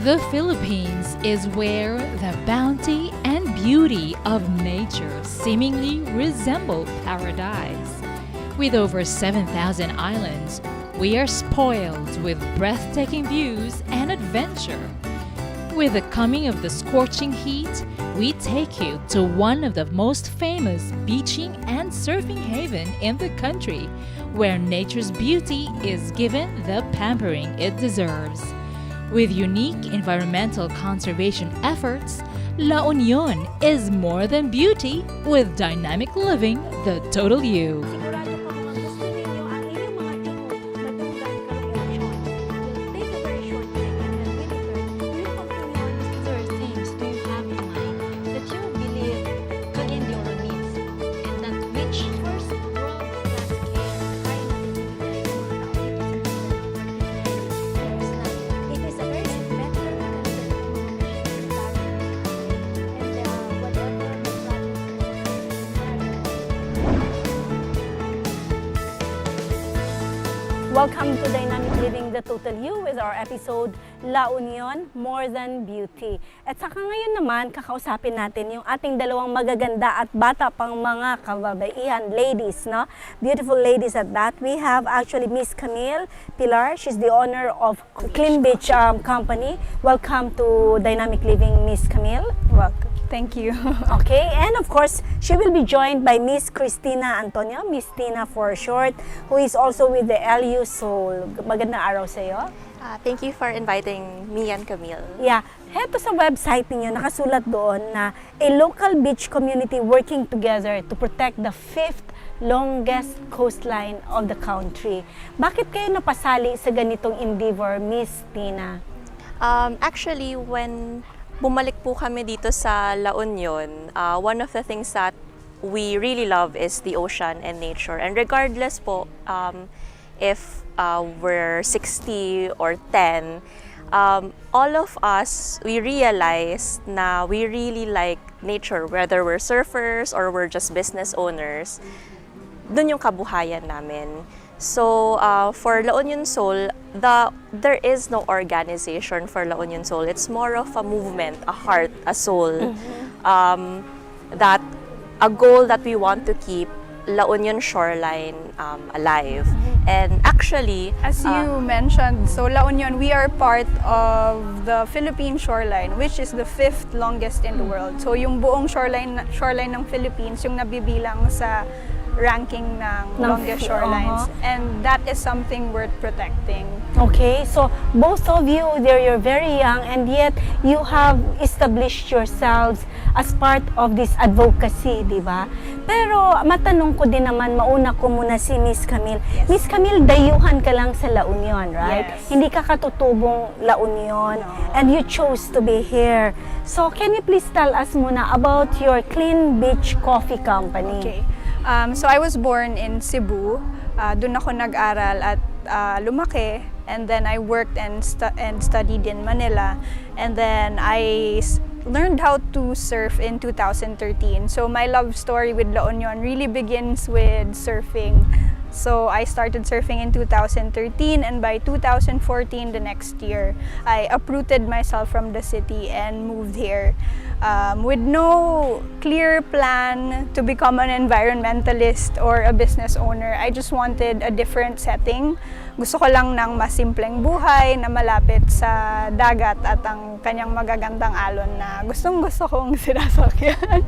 The Philippines is where the bounty and beauty of nature seemingly resemble paradise. With over 7,000 islands, we are spoiled with breathtaking views and adventure. With the coming of the scorching heat, we take you to one of the most famous beaching and surfing haven in the country, where nature's beauty is given the pampering it deserves. With unique environmental conservation efforts, La Union is more than beauty with dynamic living, the total you. Sigurado ka kung gusto ninyo ang inyong mga ipot na tunggal ka-reaction will take a very short time and then will return. Your opinions or things do you have in mind that you believe could end your needs and that which first world class care kaya natin ibigay sa mga tao dito sa mundo. It is a very better and whatever the Welcome to Dynamic Living the Total You with our episode La Union, More Than Beauty. At saka ngayon naman, kakausapin natin yung ating dalawang magaganda at bata pang mga kababaihan, ladies, no? Beautiful ladies at that. We have actually Miss Camille Pilar. She's the owner of Clean Beach Company. Welcome to Dynamic Living, Miss Camille. Welcome. Thank you. Okay, and of course, she will be joined by Miss Cristina Antonio, Miss Tina for short, who is also with the LU Soul. Magandang araw sa iyo. Thank you for inviting me and Camille. Yeah, heto sa website niyo nakasulat doon na a local beach community working together to protect the fifth longest coastline of the country. Bakit kayo napasali sa ganitong endeavor, Miss Tina? Actually, when bumalik po kami dito sa La Union, one of the things that we really love is the ocean and nature. And regardless po if we're 60 or 10, all of us, we realize na we really like nature, whether we're surfers or we're just business owners. Dun yung kabuhayan namin. So, for La Union Soul, there is no organization for La Union Soul. It's more of a movement, a heart, a soul. That a goal that we want to keep La Union shoreline alive. And actually, As you mentioned, so La Union, we are part of the Philippine shoreline, which is the fifth longest in the world. So yung buong shoreline ng Philippines, yung nabibilang sa ranking ng longest shorelines. And that is something worth protecting. Okay, so both of you, you're very young and yet you have established yourselves as part of this advocacy, di ba? Pero matanong ko din naman, mauna ko muna si Miss Camille. Yes. Miss Camille, dayuhan ka lang sa La Union, right? Yes. Hindi ka katutubong La Union and you chose to be here. So can you please tell us muna about your Clean Beach Coffee Company? Okay. So I was born in Cebu. Doon ako nag-aral at lumaki. And then I worked and studied in Manila. And then I learned how to surf in 2013. So my love story with La Union really begins with surfing. So I started surfing in 2013, and by 2014, the next year, I uprooted myself from the city and moved here. With no clear plan to become an environmentalist or a business owner. I just wanted a different setting. Gusto ko lang ng mas simpleng buhay na malapit sa dagat at ang kanyang magagandang alon na gustong-gusto kong sinasakyan.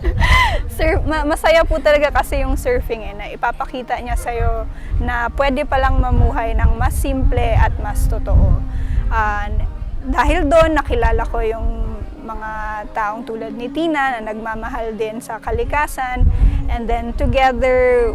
Masaya po talaga kasi yung surfing na ipapakita niya sa'yo na pwede palang mamuhay ng mas simple at mas totoo. Dahil doon, nakilala ko yung mga taong tulad ni Tina na nagmamahal din sa kalikasan, and then together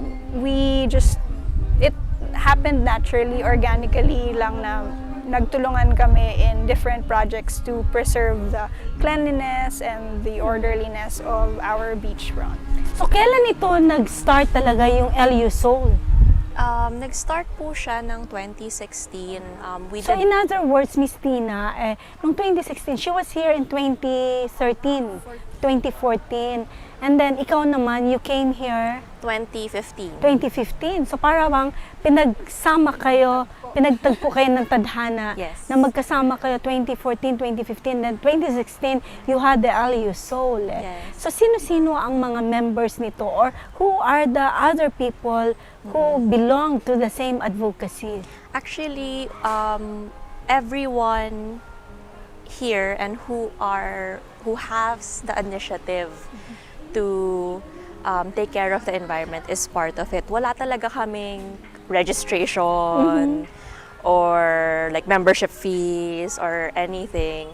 it happened naturally, organically lang na nagtulungan kami in different projects to preserve the cleanliness and the orderliness of our beachfront. So kailan ito nag-start talaga yung LU Soul? Nag-start po siya ng 2016. So in other words, Miss Tina, noong 2016, she was here in 2013. 2014. And then, ikaw naman, you came here 2015. 2015. So, para bang pinagtagpo kayo ng tadhana Yes. na magkasama kayo 2014, 2015, then 2016, you had the LU Soul. Yes. So, sino-sino ang mga members nito? Or who are the other people who belong to the same advocacy? Actually, everyone here and who has the initiative to take care of the environment is part of it. Wala talaga kaming registration or like membership fees or anything.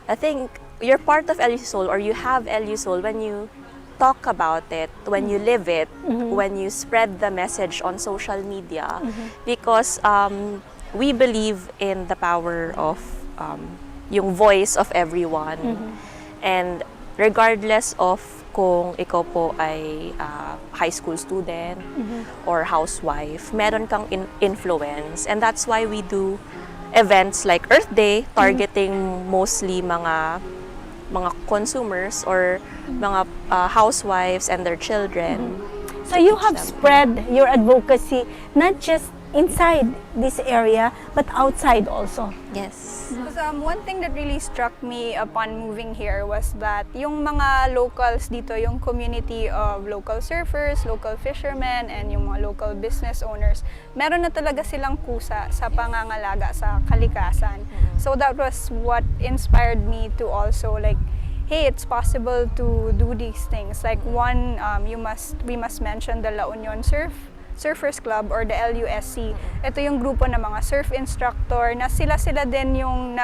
I think you're part of LU Soul, or you have LU Soul when you talk about it, when you live it, when you spread the message on social media, because we believe in the power of yung voice of everyone. And regardless of kung ikaw po ay high school student or housewife, meron kang influence. And that's why we do events like Earth Day, targeting mostly mga consumers or mga housewives and their children. So, you have spread your advocacy not just inside this area, but outside also. Yes. Because one thing that really struck me upon moving here was that yung mga locals dito, yung community of local surfers, local fishermen, and yung mga local business owners, meron na talaga silang kusa sa pangangalaga sa kalikasan. So that was what inspired me to also like, hey, it's possible to do these things. Like one, we must mention the La Union Surfers Club or the LUSC. Ito yung grupo ng mga surf instructor na sila din yung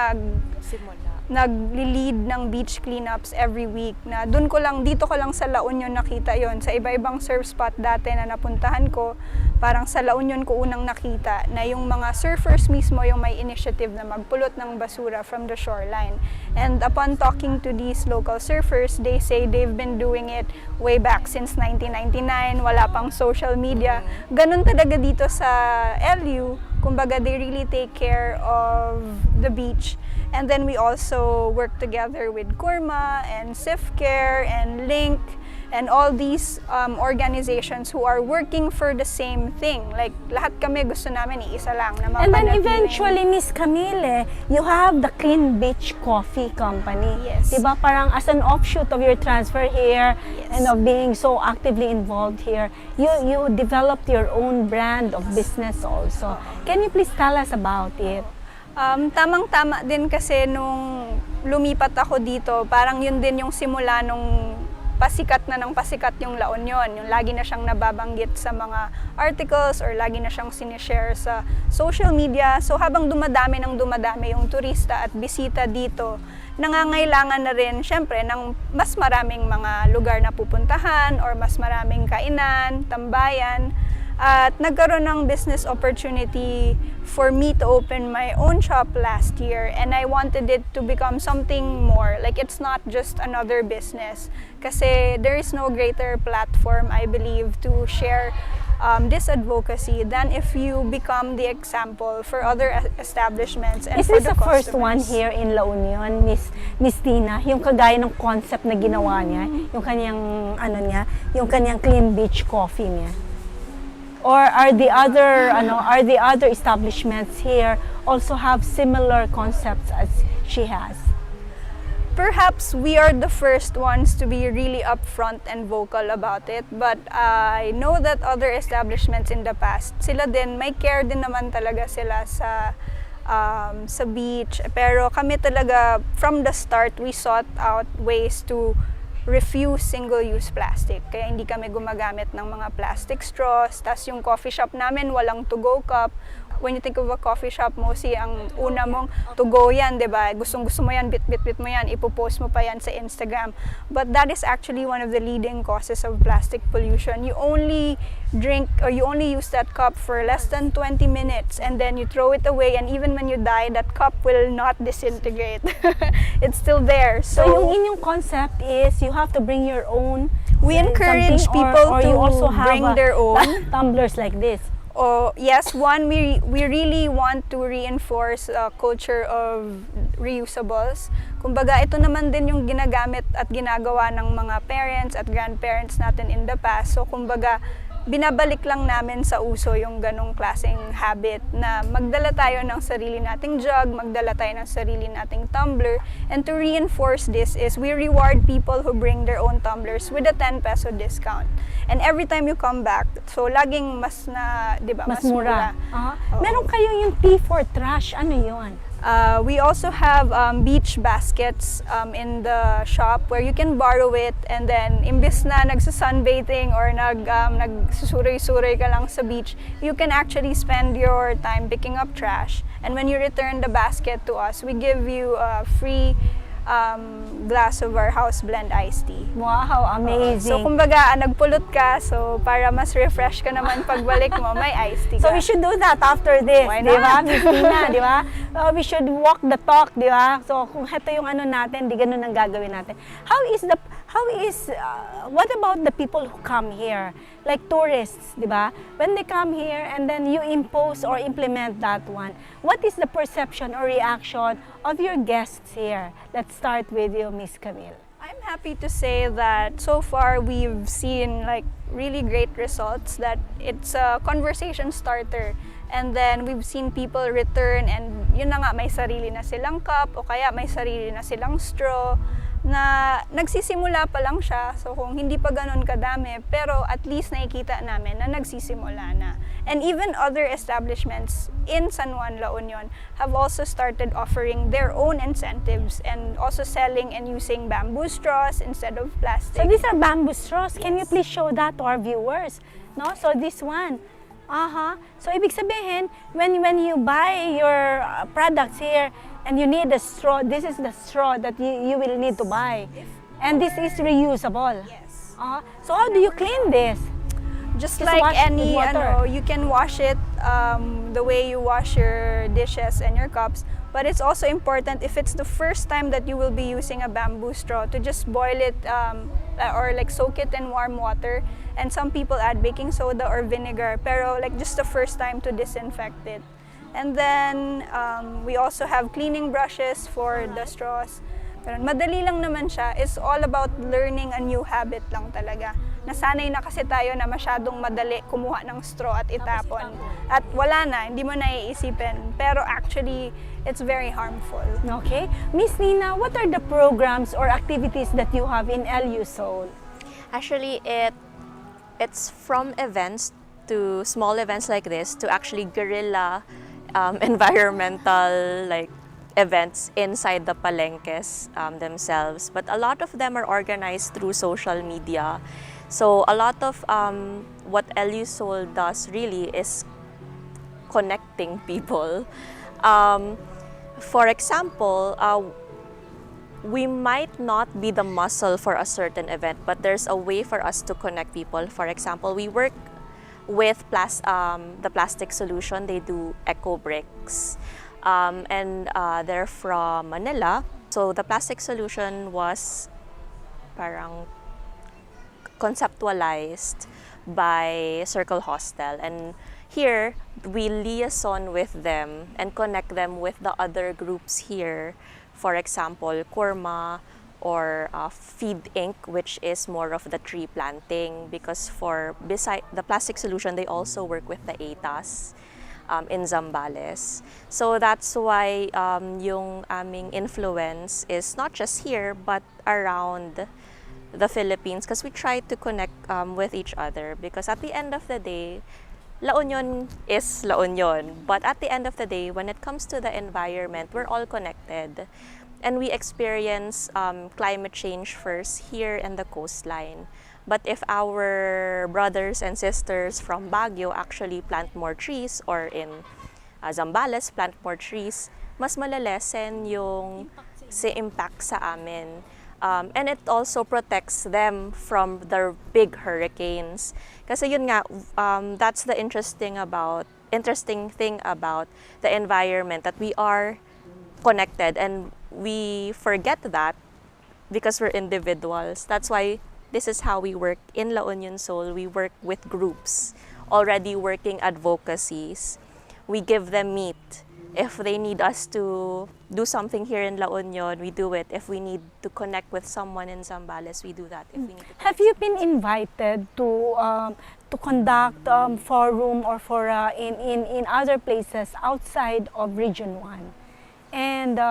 nagli-lead ng beach cleanups every week. Na dito ko lang sa La Union nakita yon. Sa iba-ibang surf spot dati na napuntahan ko, parang sa La Union ko unang nakita na yung mga surfers mismo yung may initiative na magpulot ng basura from the shoreline. And upon talking to these local surfers, they say they've been doing it way back since 1999, wala pang social media. Ganun talaga dito sa LU, kumbaga they really take care of the beach. And then we also work together with Kurma and Sifcare and Link and all these organizations who are working for the same thing. Like, lahat kami gusto namin iisa lang na And then mapanatiling- eventually, Miss Camille, you have the Clean Beach Coffee Company. Yes. Diba? Parang as an offshoot of your transfer here Yes. and of being so actively involved here, you developed your own brand of business also. Can you please tell us about it? Tamang-tama din kasi nung lumipat ako dito, parang yun din yung simula nung pasikat yung La Union. Yung lagi na siyang nababanggit sa mga articles or lagi na siyang sinishare sa social media. So habang dumadami yung turista at bisita dito, nangangailangan na rin syempre ng mas maraming mga lugar na pupuntahan or mas maraming kainan, tambayan. At nagkaroon ng business opportunity for me to open my own shop last year, and I wanted it to become something more. Like, it's not just another business. Kasi there is no greater platform, I believe, to share this advocacy than if you become the example for other establishments and Is for this the the first one customers. here in La Union, Miss Tina? Yung kagaya ng concept na ginawa niya, yung kanyang Clean Beach Coffee niya? Or are the other establishments here also have similar concepts as she has? Perhaps we are the first ones to be really upfront and vocal about it, but I know that other establishments in the past, sila din, may care din naman talaga sila sa beach. Pero kami talaga, from the start, we sought out ways to refuse single-use plastic. Kaya hindi kami gumagamit ng mga plastic straws. Tas yung coffee shop namin, walang to-go cup. When you think of a coffee shop, mostly ang una mong to-go yan, di ba? Gustong-gusto mo yan, bit-bit mo yan, ipopost mo pa yan sa Instagram. But that is actually one of the leading causes of plastic pollution. You only drink or you only use that cup for less than 20 minutes and then you throw it away, and even when you die, that cup will not disintegrate. It's still there. So yung inyong concept is you have to bring your own. We encourage something, people or to you also have bring their own. tumblers like this. Oh, yes, one, we really want to reinforce a culture of reusables. Kumbaga, ito naman din yung ginagamit at ginagawa ng mga parents at grandparents natin in the past. So, kumbaga, binabalik lang namin sa uso yung ganong klaseng habit na magdala tayo ng sarili nating jug, magdala tayo ng sarili nating tumbler. And to reinforce this is we reward people who bring their own tumblers with a 10 peso discount. And every time you come back, so laging mas na, di ba, Mas mura. Oo. Meron kayo yung P for trash. Ano yun? We also have beach baskets in the shop where you can borrow it, and then imbis na nagsa-sunbathing or nagsusuroy-suroy ka lang sa beach, you can actually spend your time picking up trash. And when you return the basket to us, we give you a free glass of our house blend iced tea. Wow, amazing. So kumbaga, nagpulot ka, so para mas refresh ka naman pagbalik mo, may iced tea ka. So we should do that after this, Why di ba, not? Miss Tina, di ba? We should walk the talk, di ba? So kung ito yung ano natin, di ganun ang gagawin natin. What about the people who come here? Like tourists, di ba? When they come here and then you impose or implement that one, what is the perception or reaction of your guests here? Let's start with you, Miss Camille. I'm happy to say that so far we've seen like really great results, that it's a conversation starter. And then we've seen people return and yun na nga, may sarili na silang cup o kaya may sarili na silang straw na nagsisimula pa lang siya. So kung hindi pa ganun kadami, pero at least nakikita namin na nagsisimula na. And even other establishments in San Juan, La Union have also started offering their own incentives and also selling and using bamboo straws instead of plastic. So these are bamboo straws. Can you please show that to our viewers? No? So this one. So ibig sabihin, when you buy your products here and you need a straw, this is the straw that you will need to buy. And this is reusable. Yes. So how do you clean this? Just Just like wash with any, water. you can wash it the way you wash your dishes and your cups. But it's also important, if it's the first time that you will be using a bamboo straw, to just boil it or like soak it in warm water. And some people add baking soda or vinegar, pero like just the first time to disinfect it. And then we also have cleaning brushes for the straws. Pero madali lang naman siya. It's all about learning a new habit lang talaga. Nasanay na kasi tayo na masyadong madali kumuha ng straw at itapon. At wala na, hindi mo naiisipin. Pero actually, it's very harmful. Okay. Miss Nina, what are the programs or activities that you have in LU Seoul? Actually, it's from events to small events like this to actually guerrilla environmental like events inside the palenques themselves. But a lot of them are organized through social media. So a lot of what LU Seoul does really is connecting people. For example, we might not be the muscle for a certain event, but there's a way for us to connect people. For example, we work with the plastic solution. They do eco bricks, and they're from Manila. So the plastic solution was parang conceptualized by Circle Hostel, and here we liaison with them and connect them with the other groups here. For example, Kurma or Feed Inc., which is more of the tree planting, because beside the plastic solution, they also work with the ATAS in Zambales. So that's why yung aming influence is not just here, but around the Philippines, because we try to connect with each other. Because at the end of the day, La Union is La Union, but at the end of the day, when it comes to the environment, we're all connected. And we experience climate change first here in the coastline. But if our brothers and sisters from Baguio actually plant more trees, or in Zambales plant more trees, mas malalesen yung impact sa amin. And it also protects them from the big hurricanes. Kasi yun nga, that's the interesting thing about the environment, that we are connected, and we forget that because we're individuals. That's why this is how we work in La Union Seoul. We work with groups already working advocacies, we give them meat. If they need us to do something here in La Union, we do it. If we need to connect with someone in Zambales, we do that. If we need to Have you been invited to conduct forum or for in other places outside of Region 1? And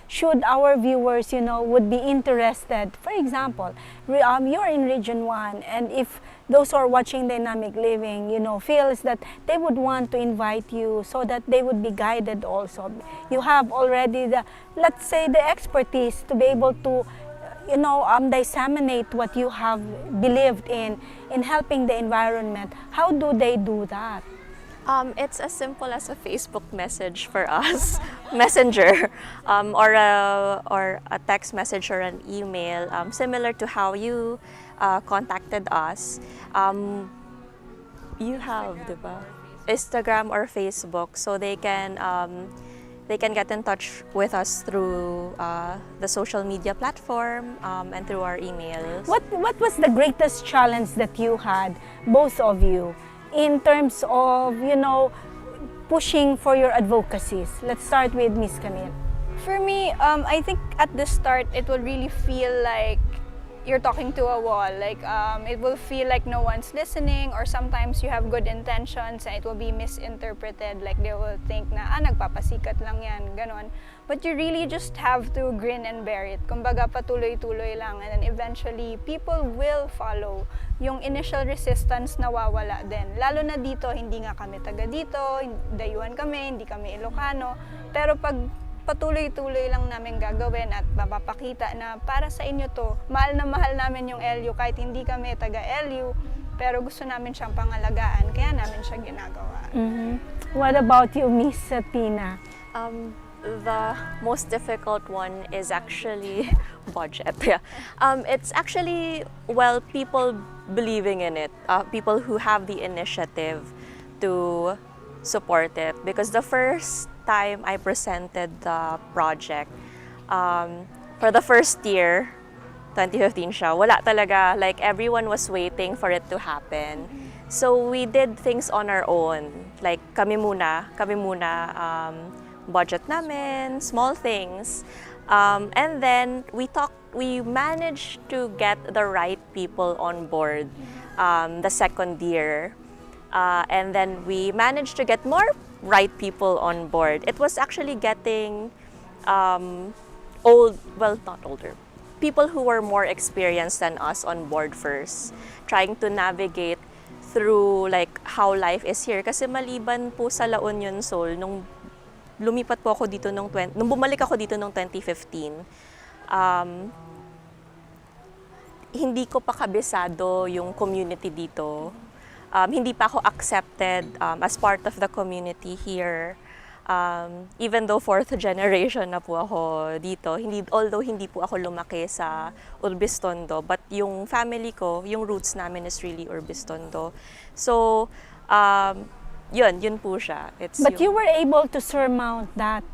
should our viewers, would be interested, for example, you're in Region 1, and if those who are watching Dynamic Living, feels that they would want to invite you so that they would be guided also. You have already let's say, the expertise to be able to, disseminate what you have believed in helping the environment. How do they do that? It's as simple as a Facebook message for us, messenger, or a text message or an email, similar to how you contacted us. You have, diba? Instagram or Facebook, so they can get in touch with us through the social media platform and through our emails. What was the greatest challenge that you had, both of you, in terms of, pushing for your advocacies? Let's start with Miss Camille. For me, I think at the start, it will really feel like you're talking to a wall. Like, it will feel like no one's listening, or sometimes you have good intentions and it will be misinterpreted. Like, they will think na, nagpapasikat lang yan, ganon. But you really just have to grin and bear it. Kumbaga, patuloy-tuloy lang. And then eventually, people will follow. Yung initial resistance nawawala din. Lalo na dito, hindi nga kami taga dito, dayuhan kami, hindi kami Ilocano. Pero pag patuloy-tuloy lang namin gagawin at mapapakita na para sa inyo to, mahal na mahal namin yung LU kahit hindi kami taga LU, pero gusto namin siyang pangalagaan, kaya namin siya ginagawa. What about you, Miss Tina? The most difficult one is actually budget. Yeah. It's actually, people believing in it, people who have the initiative to support it. Because the first time I presented the project, for the first year, 2015 siya, wala talaga, like everyone was waiting for it to happen. So we did things on our own, like kami muna, budget namin, small things. And then we managed to get the right people on board the second year. And then we managed to get more right people on board. It was actually getting not older, people who were more experienced than us on board first, trying to navigate through like how life is here. Kasi maliban po sa La Union Sol, nung lumipat po ako dito nung bumalik ako dito nung 2015, hindi ko pa kabisado yung community dito. Hindi pa ako accepted as part of the community here. Even though fourth generation na po ako dito, although hindi po ako lumaki sa Urbistondo, but yung family ko, yung roots namin is really Urbistondo. So, yun po siya. But you were able to surmount that.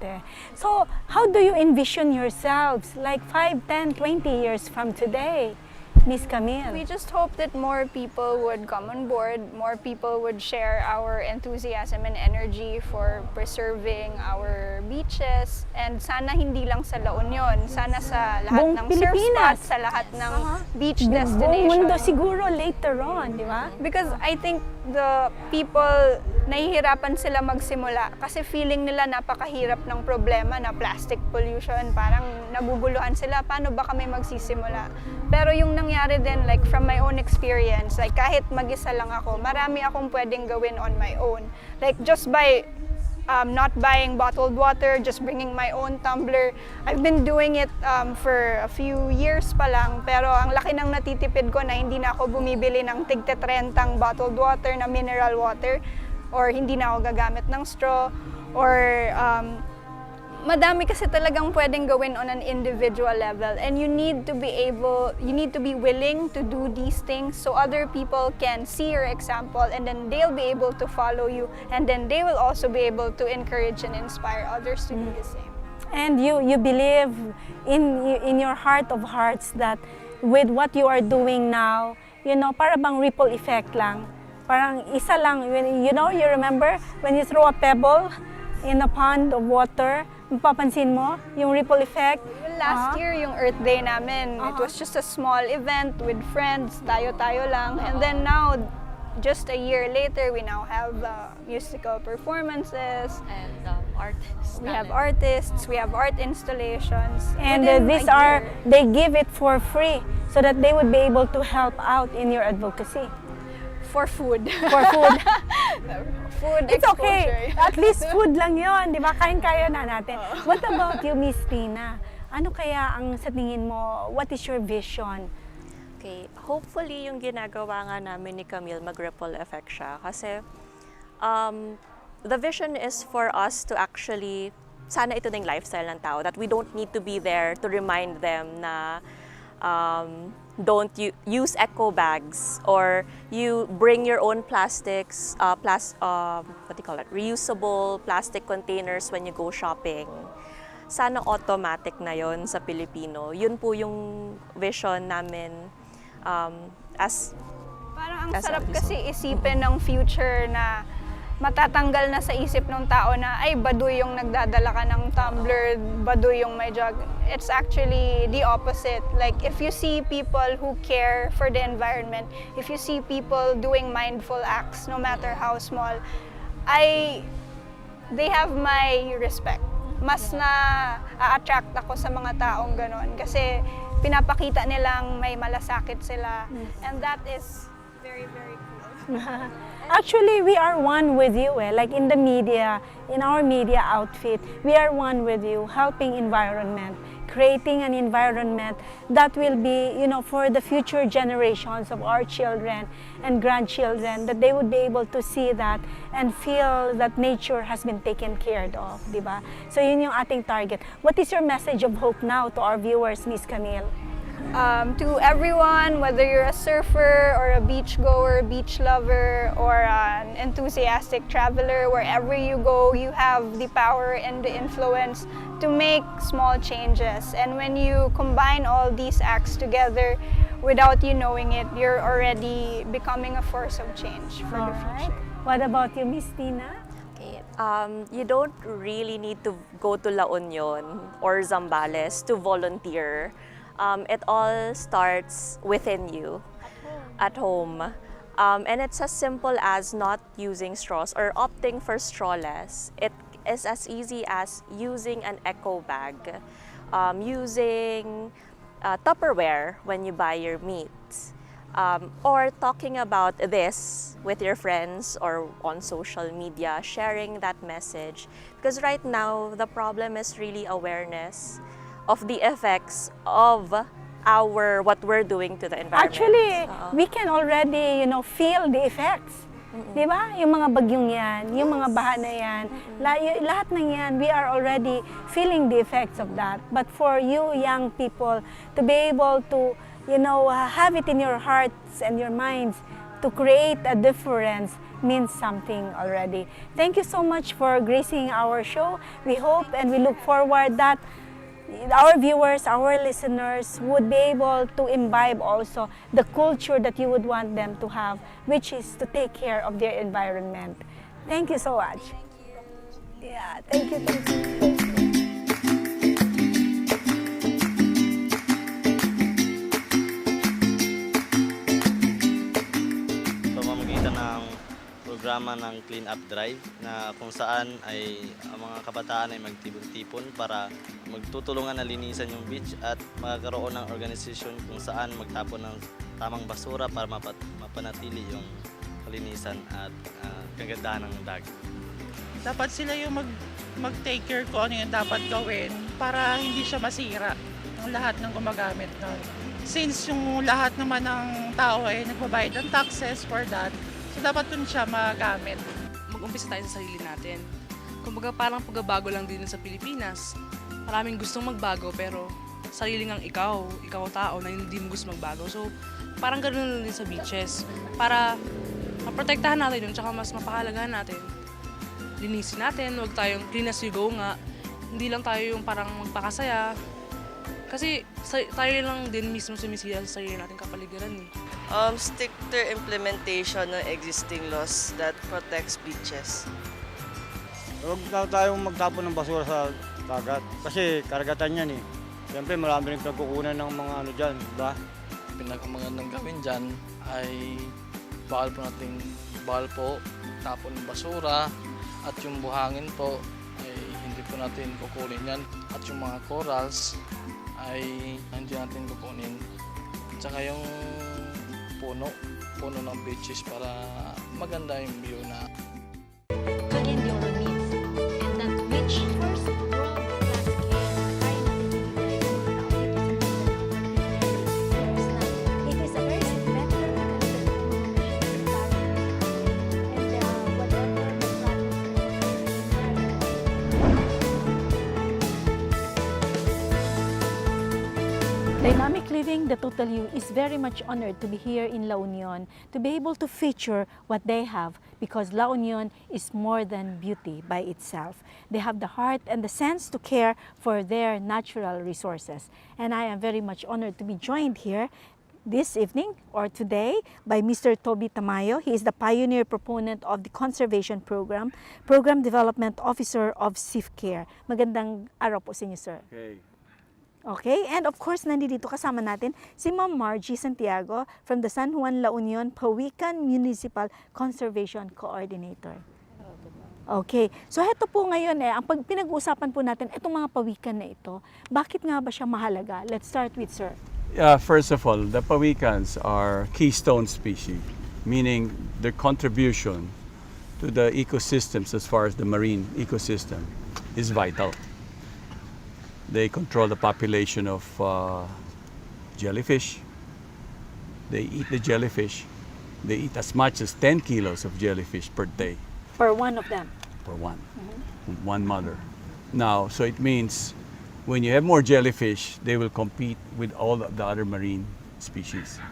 So, how do you envision yourselves like 5, 10, 20 years from today? Miss Camille. We just hope that more people would come on board, more people would share our enthusiasm and energy for preserving our beaches, and sana hindi lang sa La Union, sana sa lahat Buong ng surf Pilipinas. spots, sa lahat ng beach Buong destination. mundo siguro later on, di ba? Because I think the people, nahihirapan sila magsimula kasi feeling nila napakahirap ng problema na plastic pollution. Parang naguguluhan sila, paano ba kami magsisimula? Pero yung nangyari din, like from my own experience, like kahit mag-isa lang ako, marami akong pwedeng gawin on my own. Like just by not buying bottled water, just bringing my own tumbler. I've been doing it for a few years pa lang, pero ang laki ng natitipid ko na hindi na ako bumibili ng tig-30 bottled water na mineral water, or hindi na ako gagamit ng straw, or madami kasi talagang pwedeng gawin on an individual level, and you need to be willing to do these things so other people can see your example, and then they'll be able to follow you, and then they will also be able to encourage and inspire others to do the same. And you believe in your heart of hearts that with what you are doing now, para bang ripple effect lang, Parang isa lang, you remember when you throw a pebble in a pond of water, mapapansin mo yung ripple effect. Last year, yung Earth Day namin, it was just a small event with friends, tayo-tayo lang. And then now, just a year later, we now have musical performances. And artists. We have artists, we have art installations. And Within these a are, year. they give it for free so that they would be able to help out in your advocacy. For food. For food. Food It's okay. exposure. At least food lang yon, di ba? Kain-kaya na natin. What about you, Miss Tina? Ano kaya ang sa tingin mo, what is your vision? Okay, hopefully yung ginagawa nga namin ni Camille mag-ripple effect siya. Kasi the vision is for us to actually, sana ito na yung lifestyle ng tao, that we don't need to be there to remind them na don't use eco bags, or you bring your own plastics, what do you call it, reusable plastic containers when you go shopping. Sana automatic na yon sa Pilipino. Yun po yung vision namin as Parang ang as sarap artists. kasi isipin ng future na matatanggal na sa isip ng tao na ay baduy yung nagdadala ka ng tumbler, baduy yung may jug. It's actually the opposite. Like if you see people who care for the environment, if you see people doing mindful acts, no matter how small, they have my respect. Mas na-attract ako sa mga taong ganon kasi pinapakita nilang may malasakit sila. And that is very, very cool. Actually, we are one with you. Like in the media, in our media outfit, we are one with you, helping environment, creating an environment that will be, for the future generations of our children and grandchildren, that they would be able to see that and feel that nature has been taken care of, di ba? So yun yung ating target. What is your message of hope now to our viewers, Miss Camille? To everyone, whether you're a surfer or a beach goer, beach lover, or an enthusiastic traveler, wherever you go, you have the power and the influence to make small changes. And when you combine all these acts together, without you knowing it, you're already becoming a force of change for the future. What about you, Miss Tina? Okay. You don't really need to go to La Union or Zambales to volunteer. It all starts within you, at home. And it's as simple as not using straws or opting for strawless. It is as easy as using an eco bag, using Tupperware when you buy your meat, or talking about this with your friends or on social media, sharing that message. Because right now, the problem is really awareness of the effects of what we're doing to the environment. Actually, we can already, feel the effects. Di ba? Yung mga bagyong yan, yung mga baha na yan, lahat ng yan, we are already feeling the effects of that. But for you young people, to be able to, have it in your hearts and your minds to create a difference means something already. Thank you so much for gracing our show. We hope and we look forward that our viewers, our listeners would be able to imbibe also the culture that you would want them to have, which is to take care of their environment. Thank you so much. Yeah, thank you. Thank you. Pamamagitan ng programa ng Clean Up Drive na kung saan ay ang mga kabataan ay magtipon-tipon para magtutulungan na linisan yung beach at magkaroon ng organisasyon kung saan magtapon ng tamang basura para mapanatili yung kalinisan at kagandahan ng dagat. Dapat sila yung mag-take care kung ano yung dapat gawin para hindi siya masira ng lahat ng gumagamit nun. Since yung lahat naman ng tao ay nagbabayad ng taxes for that, so dapat dun siya magamit. Mag-umpisa tayo sa sarili natin. Kumbaga parang pagbabago lang din sa Pilipinas. Maraming gustong magbago pero sarili ngang ikaw tao na hindi mo gusto magbago. So parang ganoon din sa beaches. Para maprotektahan natin yun, tsaka mas mapahalagahan natin. Linisin natin, huwag tayong clean as you go nga. Hindi lang tayo yung parang magpakasaya. Kasi tayo lang din mismo sumisira sa sarili natin kapaligiran eh. Stricter implementation ng existing laws that protects beaches. Huwag na tayong magtapon ng basura sa dagat kasi karagatan yan eh. Siyempre marami rin pagkukunan ng mga ano dyan, diba? Pinakamagandang gawin dyan ay bawal po tapon ng basura at yung buhangin po ay hindi po natin kukunin yan at yung mga corals ay hindi natin kukunin. Tsaka yung puno ng beaches para maganda yung view na. To end your needs and not reach first world class care. Kaya natin ibigay yung mga it is a very better and whatever the Dynamic Living, the Total You, is very much honored to be here in La Union, to be able to feature what they have, because La Union is more than beauty by itself. They have the heart and the sense to care for their natural resources. And I am very much honored to be joined here this evening or today by Mr. Toby Tamayo. He is the pioneer proponent of the conservation program, Program Development Officer of SIFCare. Magandang araw po sa inyo, sir. Okay. Okay, and of course, nandito kasama natin si Ma'am Margie Santiago from the San Juan La Union Pawikan Municipal Conservation Coordinator. Okay, so heto po ngayon ang pinag-uusapan po natin, itong mga pawikan na ito, bakit nga ba siya mahalaga? Let's start with sir. First of all, the pawikans are keystone species, meaning their contribution to the ecosystems as far as the marine ecosystem is vital. They control the population of jellyfish. They eat the jellyfish. They eat as much as 10 kilos of jellyfish per day. For one of them? For one. One mother. Now, so it means when you have more jellyfish, they will compete with all of the other marine species.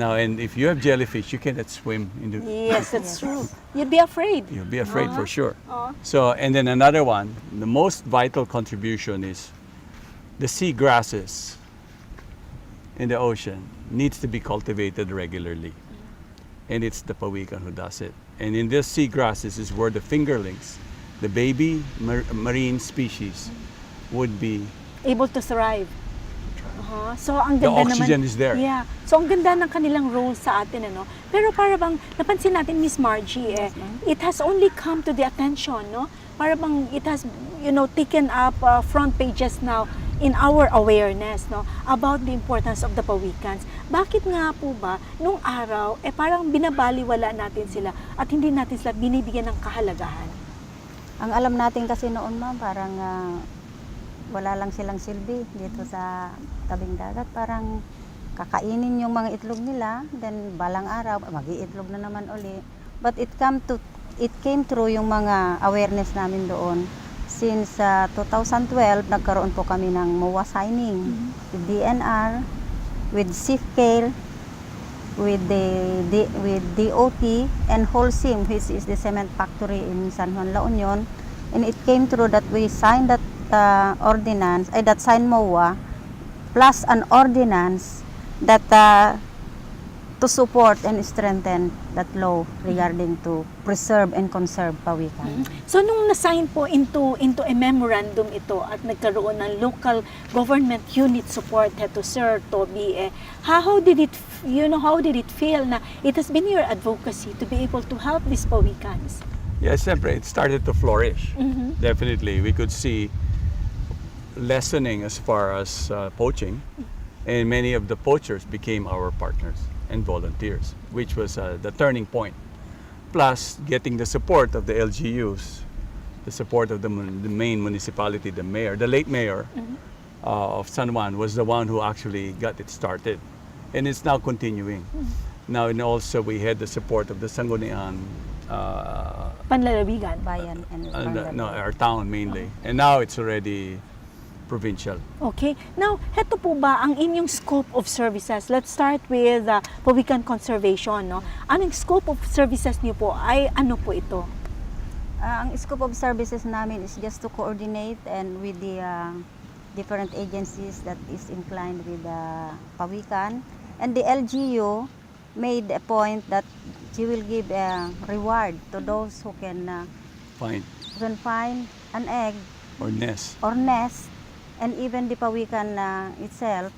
Now, and if you have jellyfish, you cannot swim into. Yes, that's true. You'd be afraid. You'll be afraid for sure. So, and then another one, the most vital contribution is the sea grasses in the ocean needs to be cultivated regularly. And it's the pawikan who does it. And in this sea grasses is where the fingerlings, the baby marine species, would be able to thrive. So ang the ganda oxygen naman, is there. Yeah. So ang ganda ng kanilang role sa atin, ano. Pero para bang napansin natin, Miss Margie, it has only come to the attention, no? Para bang it has, taken up front pages now in our awareness, no, about the importance of the pawikans. Bakit nga po ba nung araw parang binabaliwala natin sila at hindi natin sila binibigyan ng kahalagahan? Ang alam natin kasi noon, ma'am, parang wala lang silang silbi dito sa tabing dagat. Parang kakainin yung mga itlog nila, then balang araw mag-iitlog na naman uli. But it came through yung mga awareness namin doon. Since 2012, nagkaroon po kami ng MOA signing with DNR, with SIFCare, with DOT, and Holcim, which is the cement factory in San Juan La Union. And it came through that we signed that ordinance, that signed MOA, plus an ordinance that to support and strengthen that law regarding to preserve and conserve pawikan. So nung na-sign po into a memorandum ito at nagkaroon ng local government unit support to Sir Toby, how did it feel na it has been your advocacy to be able to help these pawikans? Yes, siyempre, it started to flourish. Definitely, we could see lessening as far as poaching, and many of the poachers became our partners and volunteers, which was the turning point. Plus, getting the support of the LGUs, the support of the main municipality, the mayor, the late mayor of San Juan was the one who actually got it started. And it's now continuing. Now, and also we had the support of the Sangguniang Panlalawigan. Bayan and no, our town mainly. And now it's already provincial. Okay. Now, heto po ba ang inyong scope of services? Let's start with pawikan conservation, no? Anong scope of services niyo po ay ano po ito? Ang scope of services namin is just to coordinate and with the different agencies that is inclined with pawikan, and the LGU made a point that she will give a reward to those who can Fine. find an egg Or nest. or nest, and even the pawikan itself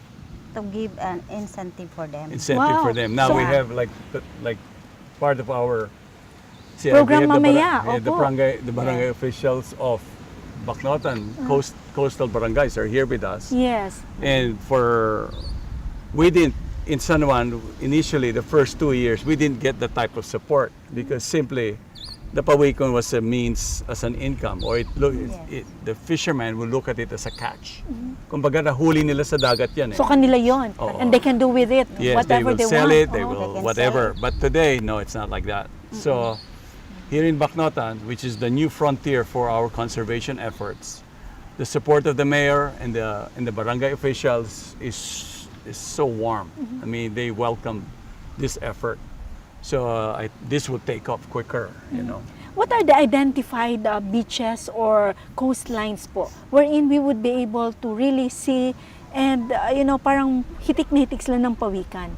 to give an incentive for them. Incentive Wow. for them. Now So- we have like part of our Program we have mamaya, the opo. barangay officials of Bacnotan, coastal barangays are here with us. Yes. And we didn't, in San Juan, initially the first 2 years, we didn't get the type of support because simply the pawikon was a means as an income, or the fisherman will look at it as a catch. Kumbaga nahuli nila sa dagat yan eh. So kanila yon, Oo. and they can do with it Yes, they whatever will they sell want. it, they Oh. will can whatever. But today, no, it's not like that. So here in Bacnotan, which is the new frontier for our conservation efforts, the support of the mayor and the barangay officials is so warm. I mean, they welcome this effort. So this will take off quicker, you know. What are the identified beaches or coastlines po wherein we would be able to really see and parang hitik na hitik sila ng pawikan?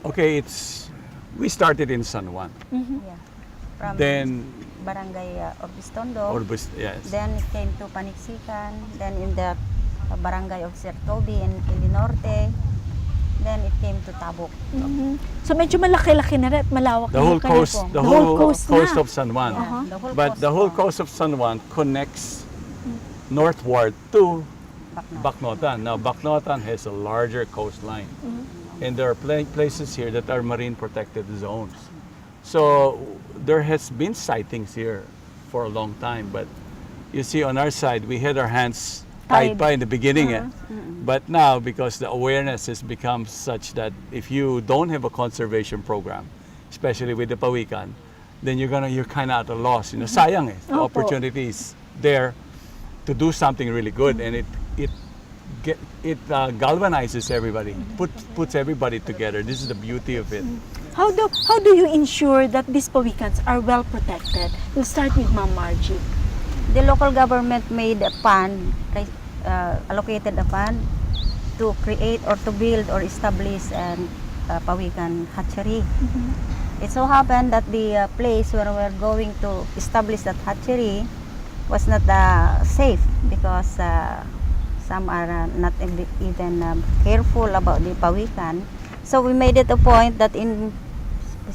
Okay, we started in San Juan. Yeah. From Then, barangay of Bistondo. yes. Then it came to Paniksikan, then in the barangay of Sertobi in Ilinorte, then it came to Tabuk. So medyo malaki-laki na rin at malawak The na whole kayo coast, po. the whole coast coast na. of San Juan. The whole But coast the whole po. coast of San Juan connects northward to Bacnotan. Now, Bacnotan has a larger coastline. And there are places here that are marine protected zones. So there has been sightings here for a long time. But you see, on our side, we had our hands tied by in the beginning. But now, because the awareness has become such that if you don't have a conservation program, especially with the pawikan, then you're kind of at a loss. Sayang eh. The Opo. opportunity is there to do something really good, and it galvanizes everybody, puts everybody together. This is the beauty of it. How do you ensure that these pawikans are well protected? We'll start with Ma'am Margie. The local government made a fund, allocated a fund to create or to build or establish an pawikan hatchery. It so happened that the place where we're going to establish that hatchery was not safe because some are not even careful about the pawikan. So we made it a point that in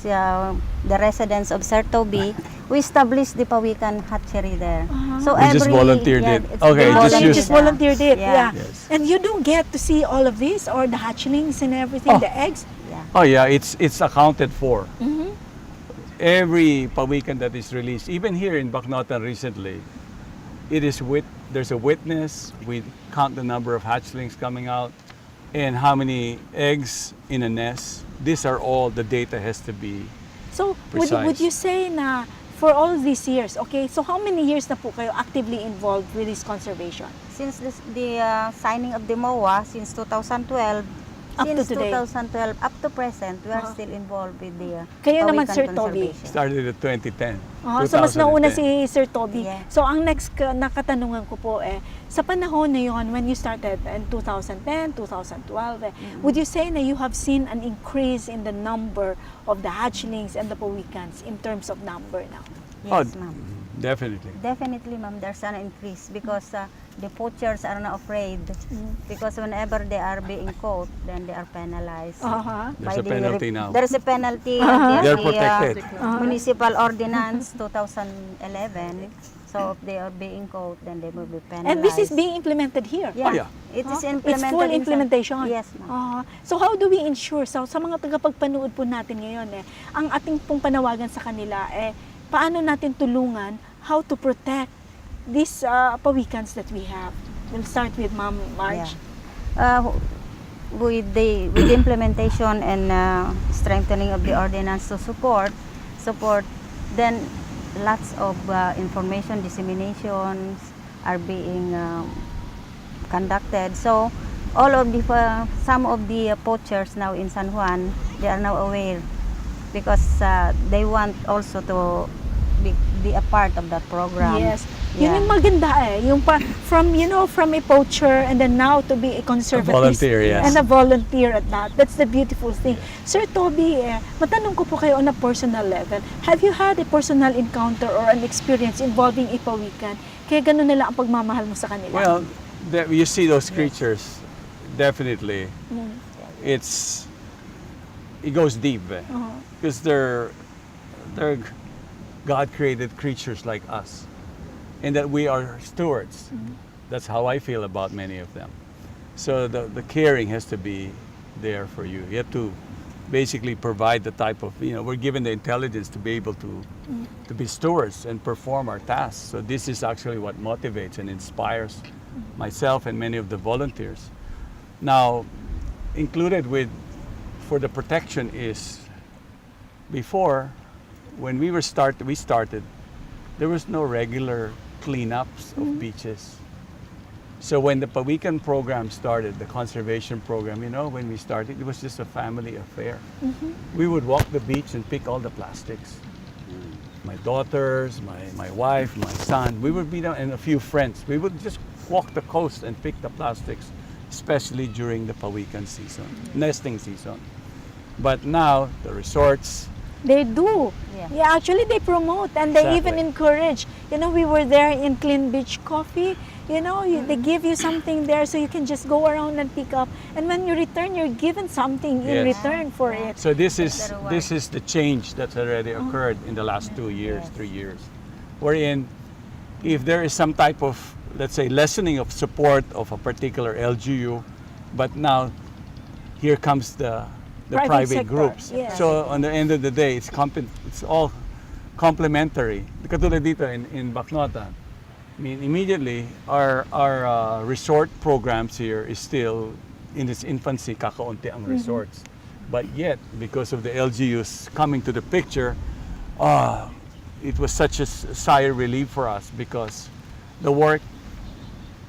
the residents of Sertobi, we established the pawikan hatchery there. So We just volunteered it. it's Okay, volunteered, just You just volunteered it, yeah. Yes. And you don't get to see all of this or the hatchlings and everything, Oh. the eggs. Oh yeah, it's accounted for. Every pawikan that is released, even here in Bacnotan recently, there's a witness. We count the number of hatchlings coming out and how many eggs in a nest. These are all the data has to be. So Precise. would you say na for all these years, okay, so how many years na po kayo actively involved with this conservation? Since the signing of the MOA, since 2012, Up to since today. 2012 up to present, we are still involved with the Kayo naman, pawikan Sir Toby. conservation. Started at 2010. So mas nauna 2010. si Sir Toby. Yeah. So ang next na katanungan ko po sa panahon na yon when you started in 2010, 2012, would you say na you have seen an increase in the number of the hatchlings and the pawikans in terms of number now? Yes, ma'am. Definitely. Definitely, ma'am, there's an increase because the poachers are not afraid because whenever they are being caught, then they are penalized. There's a penalty now. There's a penalty. They're There's protected. Municipal Ordinance 2011. So if they are being caught, then they will be penalized. And this is being implemented here. Yeah. Oh, yeah. It is It's implemented. full in some- implementation. Yes, ma'am. So how do we ensure, sa mga tagapagpanood po natin ngayon, ang ating pong panawagan sa kanila, paano natin tulungan how to protect these pawikans that we have? We'll start with Ma'am Marge. With the implementation and strengthening of the ordinance to support, then lots of information disseminations are being conducted. So all of the some of the poachers now in San Juan, they are now aware because they want also to be a part of that program. Yes. Yeah. Yun yung maganda eh. Yung from a poacher and then now to be a conservatist. volunteer, yes. And a volunteer at that. That's the beautiful thing. Sir Toby, matanong ko po kayo on a personal level. Have you had a personal encounter or an experience involving ipawikan? Kaya ganun nila ang pagmamahal mo sa kanila? Well, you see those creatures, definitely. It goes deep, because they're God-created creatures like us, and that we are stewards. That's how I feel about many of them. So the caring has to be there for you. You have to basically provide the type of, we're given the intelligence to be able to be stewards and perform our tasks. So this is actually what motivates and inspires myself and many of the volunteers. Now, included for the protection is, before, when we started, there was no regular cleanups of beaches. So when the Pawikan program started, the conservation program, when we started, it was just a family affair. We would walk the beach and pick all the plastics. My daughters, my wife, my son, we would be down, and a few friends. We would just walk the coast and pick the plastics, especially during the Pawikan season, nesting season. But now, the resorts, They do. Yeah, actually they promote and they even Exactly. encourage. We were there in Clean Beach Coffee. They give you something there so you can just go around and pick up. And when you return, you're given something in Yes. return for it. so this is the change that's already occurred in the last 2 years, 3 years. Wherein, if there is some type of, let's say, lessening of support of a particular LGU, but now here comes the Private private sector, groups. yes. So on the end of the day, it's all complementary. Katulad dito in Bacnota, I mean, immediately our resort programs here is still in its infancy, kakaunti ang resorts. But yet, because of the LGUs coming to the picture, it was such a sigh of relief for us, because the work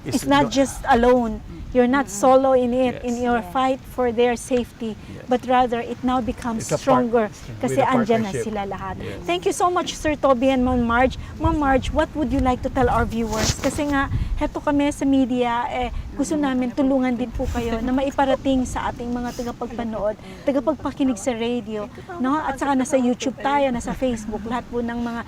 is It's not just alone. You're not solo in it, in Yes. your fight for their safety, but rather it now becomes It's a stronger with kasi a andyan na partnership. sila lahat. Yes. Thank you so much, Sir Toby and Ma'am Marge. Ma'am Marge, what would you like to tell our viewers? Kasi nga, heto kami sa media, gusto namin tulungan din po kayo na maiparating sa ating mga tagapagpanood, tagapagpakinig sa radio, no? At saka nasa YouTube tayo, nasa Facebook, lahat po ng mga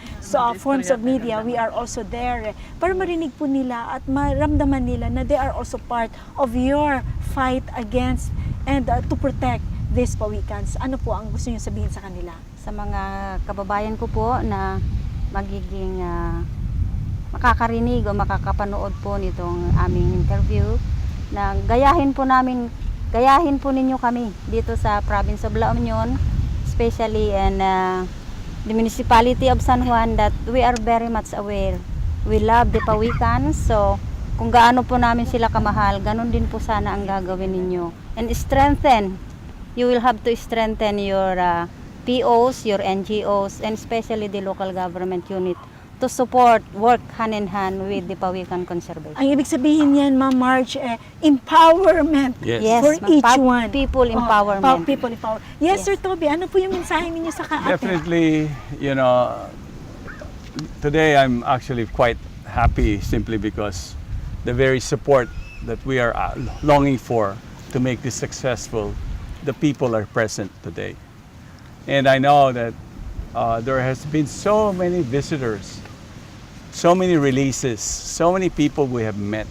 forms of media, we are also there. Para marinig po nila at maramdaman nila na they are also part of your fight against and to protect these pawikans. Ano po ang gusto niyo sabihin sa kanila? Sa mga kababayan ko po na magiging makakarinig o makakapanood po nitong aming interview, na gayahin po ninyo kami dito sa province of La Union, especially in the municipality of San Juan, that we are very much aware. We love the pawikans, so kung gaano po namin sila kamahal, ganun din po sana ang gagawin ninyo. And you will have to strengthen your POs, your NGOs, and especially the local government unit to work hand in hand with the Pawikan Conservation. Ang ibig sabihin niyan, Ma'am Marge, empowerment Yes. for each one. People empowerment. People empowerment. Yes, Sir Toby, ano po yung mensahe ninyo sa atin? Definitely, today I'm actually quite happy, simply because the very support that we are longing for to make this successful, the people are present today. And I know that there has been so many visitors, so many releases, so many people we have met,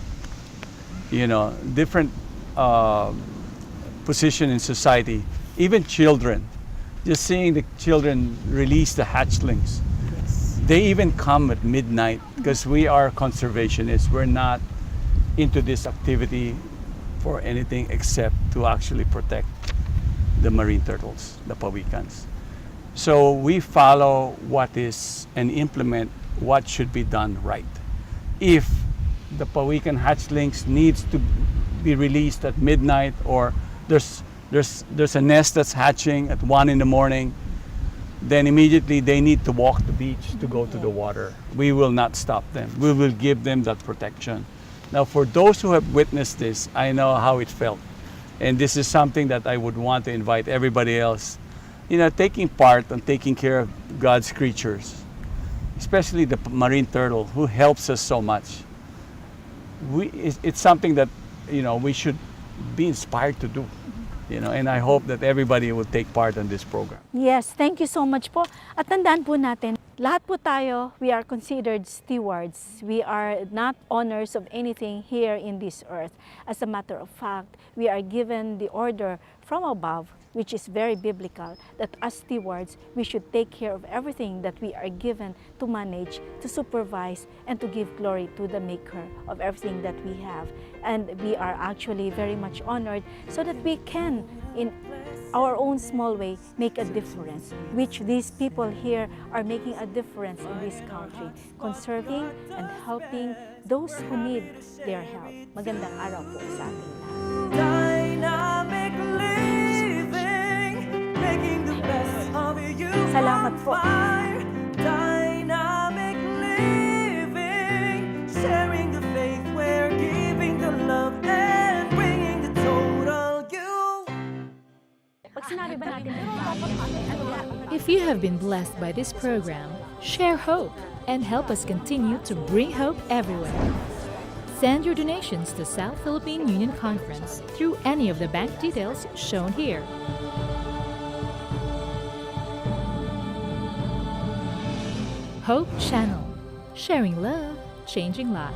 different position in society, even children. Just seeing the children release the hatchlings. They even come at midnight, because we are conservationists. We're not into this activity for anything except to actually protect the marine turtles, the pawikans. So we follow what is and implement what should be done right. If the pawikan hatchlings needs to be released at midnight, or there's a nest that's hatching at 1 in the morning, then immediately they need to walk the beach to go to the water. We will not stop them. We will give them that protection. Now, for those who have witnessed this, I know how it felt. And this is something that I would want to invite everybody else, taking part and taking care of God's creatures, especially the marine turtle, who helps us so much. It's something that, we should be inspired to do. And I hope that everybody will take part in this program. Yes, thank you so much po. At tandaan po natin, lahat po tayo, we are considered stewards. We are not owners of anything here in this earth. As a matter of fact, we are given the order from above, which is very biblical, that as stewards, we should take care of everything that we are given to manage, to supervise, and to give glory to the Maker of everything that we have. And we are actually very much honored so that we can, in our own small way, make a difference, which these people here are making a difference in this country, conserving and helping those who need their help. Magandang araw po sa ating lahat. Dynamic living, making the best of you. Salamat po. Dynamic living, sharing the faith, we're giving the love and bringing the total you. Pag sinabi ba natin If you have been blessed by this program, share hope and help us continue to bring hope everywhere. Send your donations to South Philippine Union Conference through any of the bank details shown here. Hope Channel, sharing love, changing lives.